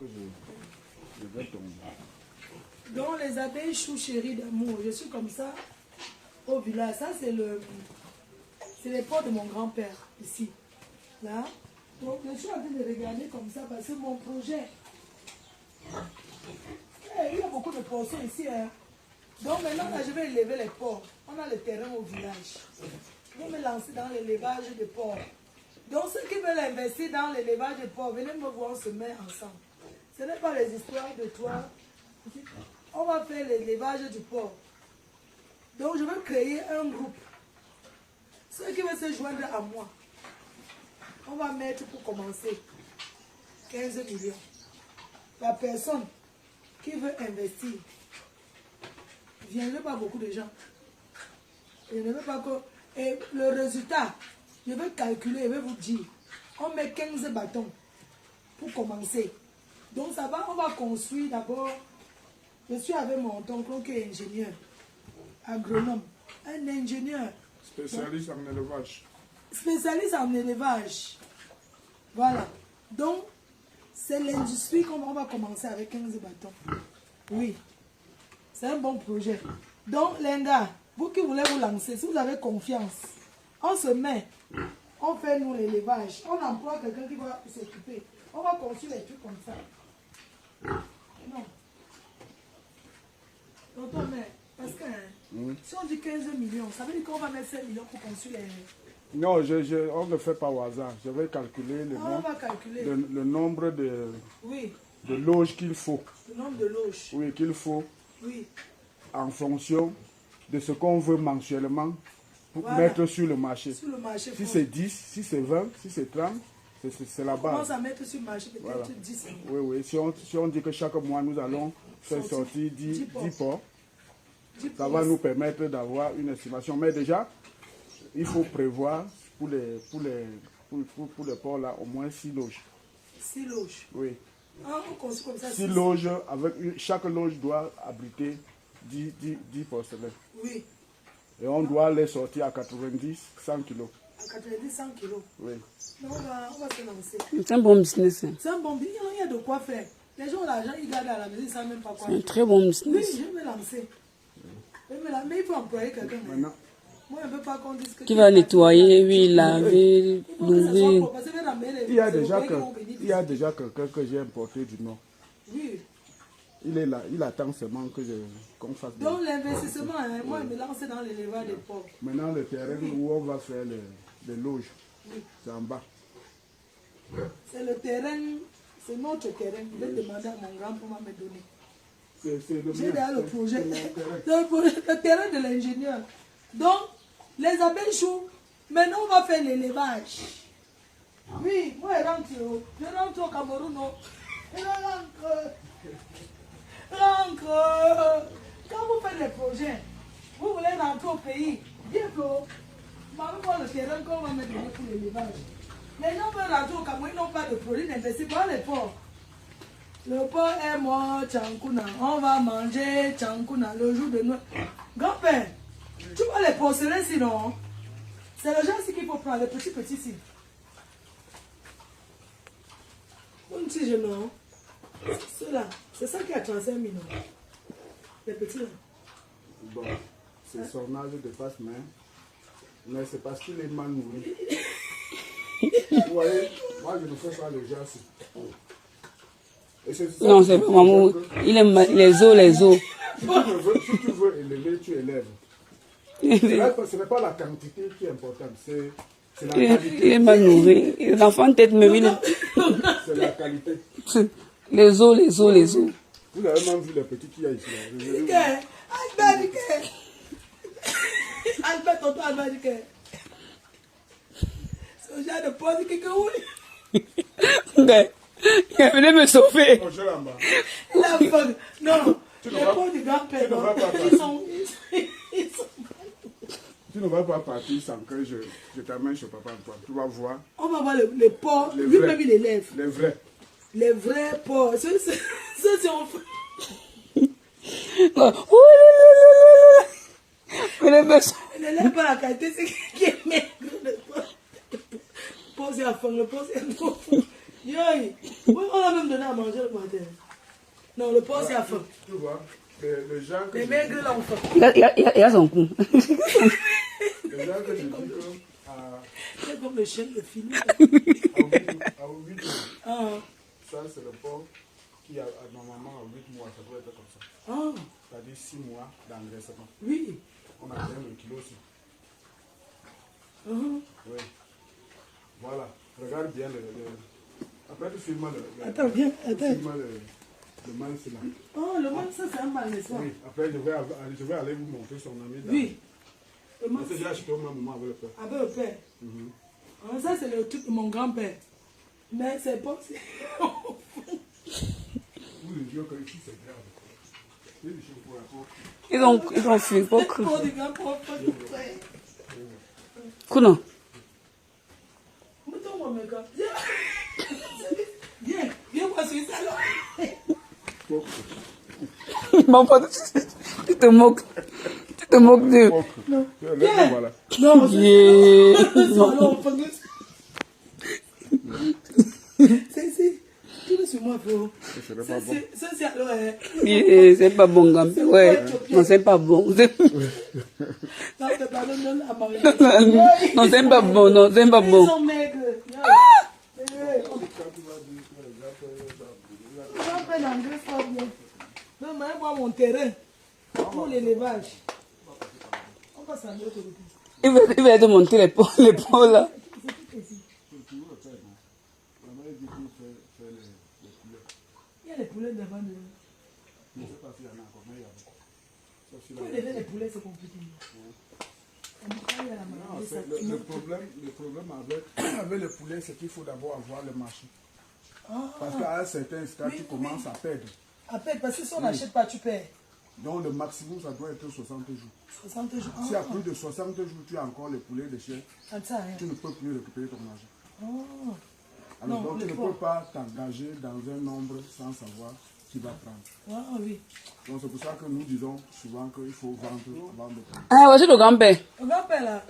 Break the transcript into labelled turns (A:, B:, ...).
A: que je vais tomber.
B: Donc les abeilles chou chéries d'amour, je suis comme ça au village. Ça c'est les portes de mon grand-père ici. Là. Donc je suis en train de regarder comme ça parce que mon projet. Il y a beaucoup de portions ici. Hein. Donc maintenant là, je vais élever les porcs. On a le terrain au village. Je vais me lancer dans l'élevage de porcs. Donc ceux qui veulent investir dans l'élevage de porcs, venez me voir, on se met ensemble. Ce n'est pas les histoires de toi. On va faire l'élevage du porc. Donc je vais créer un groupe. Ceux qui veulent se joindre à moi, on va mettre pour commencer 15 millions. La personne qui veut investir, je ne veux pas beaucoup de gens. Je ne veux pas que... Et le résultat, je vais calculer, je vais vous dire. On met 15 bâtons pour commencer. Donc ça va, on va construire d'abord. Je suis avec mon tonton qui est ingénieur, agronome, un ingénieur.
A: Spécialiste en élevage.
B: Spécialiste en élevage. Voilà. Donc, c'est l'industrie qu'on va commencer avec 15 bâtons. Oui. C'est un bon projet. Donc, les gars, vous qui voulez vous lancer, si vous avez confiance, on se met, on fait nous l'élevage, on emploie quelqu'un qui va s'occuper. On va construire les trucs comme ça. Non. Tonton, mais, parce que si on dit 15 millions, ça veut dire qu'on va mettre 5 millions pour construire les...
A: Non, on ne fait pas au hasard. Je vais calculer le nombre de,
B: oui.
A: de loges qu'il faut.
B: Le nombre de loges.
A: Oui, qu'il faut.
B: Oui.
A: En fonction de ce qu'on veut mensuellement pour
B: voilà.
A: Mettre sur le marché.
B: Sur le marché
A: si c'est 10, si c'est 20, si c'est 30, c'est la base.
B: On commence à mettre sur le marché peut-être voilà. 10.
A: Oui, oui. Si on dit que chaque mois nous allons faire sortir 10 porcs, ça va nous permettre d'avoir une estimation. Mais déjà, il faut prévoir pour les porcs là au moins 6 loges.
B: 6 loges.
A: Oui.
B: Ah, on construit comme ça.
A: 6 loges, chaque loge doit abriter 10 porcelets.
B: Oui.
A: Et on doit les sortir à 90, 100 kilos.
B: À 90, 100 kilos.
A: Oui.
B: Donc on va se lancer.
C: C'est un bon business.
B: C'est un bon business, il y a de quoi faire. Les gens ont l'argent, ils gardent à la maison, ils ne savent même pas quoi faire.
C: C'est un très bon business.
B: Oui, je vais me lancer. Mais il faut employer quelqu'un.
A: Maintenant.
B: Moi, je ne veux pas qu'on dise que...
C: Qui va nettoyer, oui, laver,
A: nourrir. Il y a déjà quelqu'un que j'ai importé du Nord.
B: Oui.
A: Il est là, il attend seulement qu'on fasse.
B: Donc l'investissement, hein, moi je me lance dans l'élevage des porcs.
A: Maintenant le terrain où on va faire les loges, c'est en bas.
B: C'est le terrain, c'est notre terrain. Je vais demander à mon grand pour me donner. J'ai déjà le projet. Le terrain de l'ingénieur. Donc, les abeilles choux, maintenant on va faire l'élevage. Oui, moi je rentre au Cameroun. Je rentre. Quand vous faites les projets, vous voulez rentrer au pays, bientôt, maman le terrain qu'on va mettre pour l'élevage. Les gens veulent rentrer au Cameroun, ils n'ont pas de produits, n'investissent pas les porcs. Le porc est mort, Tchankuna. On va manger Tchankuna le jour de Noël. Grand-père, tu vois les porcelains sinon? C'est le genre qu'il faut prendre, les petits ici. Un petit jeune, non? Ceux-là, c'est ça qui a 35 millions. Les petits là.
A: Bon, c'est son âge de passe main, mais c'est parce qu'il est mal nourri. Vous voyez, moi je ne fais pas le genre.
C: Non, c'est pas maman. Il aime les os.
A: Si tu veux élever, tu élèves. Ce n'est pas la quantité qui est importante, c'est la qualité.
C: Il est mal nourri. Les enfants tête me viennent.
A: C'est la qualité.
C: Les os.
A: Vous avez même vu les petits qu'il y a ici.
B: Albert, tonton Albert, c'est le genre de pose qui
C: il venait me sauver.
B: Non, les pots du grand-père, ils sont...
A: Tu ne vas pas partir sans que je t'amène chez papa Antoine. Tu vas voir.
B: On va voir les porcs, lui-même il élève.
A: Les vrais.
B: Les vrais porcs. Ceux si on fait... Il n'élève pas la qualité, c'est qui est maigre. Pose à fond, le pose à fond. Yoï, oui, on a même donné à manger le matin. Non, le porc, c'est à faim.
A: Tu vois, les gens que
B: Les maigres, là, ont faim.
C: Il a son coup.
A: les gens que je dis que
B: C'est comme le chien de film.
A: à 8 mois,
B: Ah,
A: ça c'est le porc qui a normalement à 8 mois, ça doit être comme ça.
B: ah,
A: C'est-à-dire 6 mois d'engraissement.
B: oui.
A: On a bien le kilo aussi.
B: Uh-huh.
A: Oui. Voilà. Regarde bien après tu filmes
B: Attends, viens, attends.
A: le mince là.
B: Oh, le man, ça, c'est un mal, n'est-ce pas?
A: Oui. Après je vais aller vous montrer son ami.
B: Oui. Le man,
A: Parce que j'ai acheté au même moment avec le père.
B: avec le père. Ah, ça, c'est le truc de mon grand-père. Mais c'est pas...
A: Vous le dites que ici c'est grave. C'est des choses pour la peau.
C: Ils ont fui.
B: Pour du grand-père, pas du frère.
C: Kuna.
B: Mouton, mon mec. Viens, viens voir ce salon.
C: Bon, tu te moques. Tu te moques de...
A: Non.
B: Viens.
A: Voilà.
B: Non,
C: Yeah.
B: c'est tout est sur moi, frérot.
A: Ce serait pas bon.
B: Ça, c'est alors...
C: Yeah, c'est pas bon, Gambi. Ouais. Non, c'est pas bon.
B: Non, c'est pas le nom à Marie.
C: Non, c'est pas bon. Non, c'est pas
B: Ils
C: bon.
B: sont maigres. On va faire l'engrais fort bien. Non, mais moi, mon terrain, pour l'élevage. On va s'en aller.
C: Il va te montrer les pots là.
B: Il y a les poulets devant nous.
A: Je ne sais pas s'il y en a encore, mais il y a beaucoup.
B: Pour élever les poulets, c'est compliqué.
A: Non, le problème avec le poulet, c'est qu'il faut d'abord avoir le marché. Parce qu'à un certain stade, tu commences à perdre.
B: À peine, parce que si on n'achète pas, tu perds.
A: Donc le maximum, ça doit être 60 jours.
B: 60 jours.
A: Si à plus de 60 jours, tu as encore les poulets de chien,
B: Ah, ça, hein.
A: tu ne peux plus récupérer ton argent.
B: Oh.
A: Alors,
B: Non,
A: donc tu
B: le
A: ne
B: poids.
A: peux pas t'engager dans un nombre sans savoir qui va prendre.
B: Ah oui.
A: Donc c'est pour ça que nous disons souvent qu'il faut vendre avant de prendre.
C: Ah, voici le grand-père.
B: On va faire là.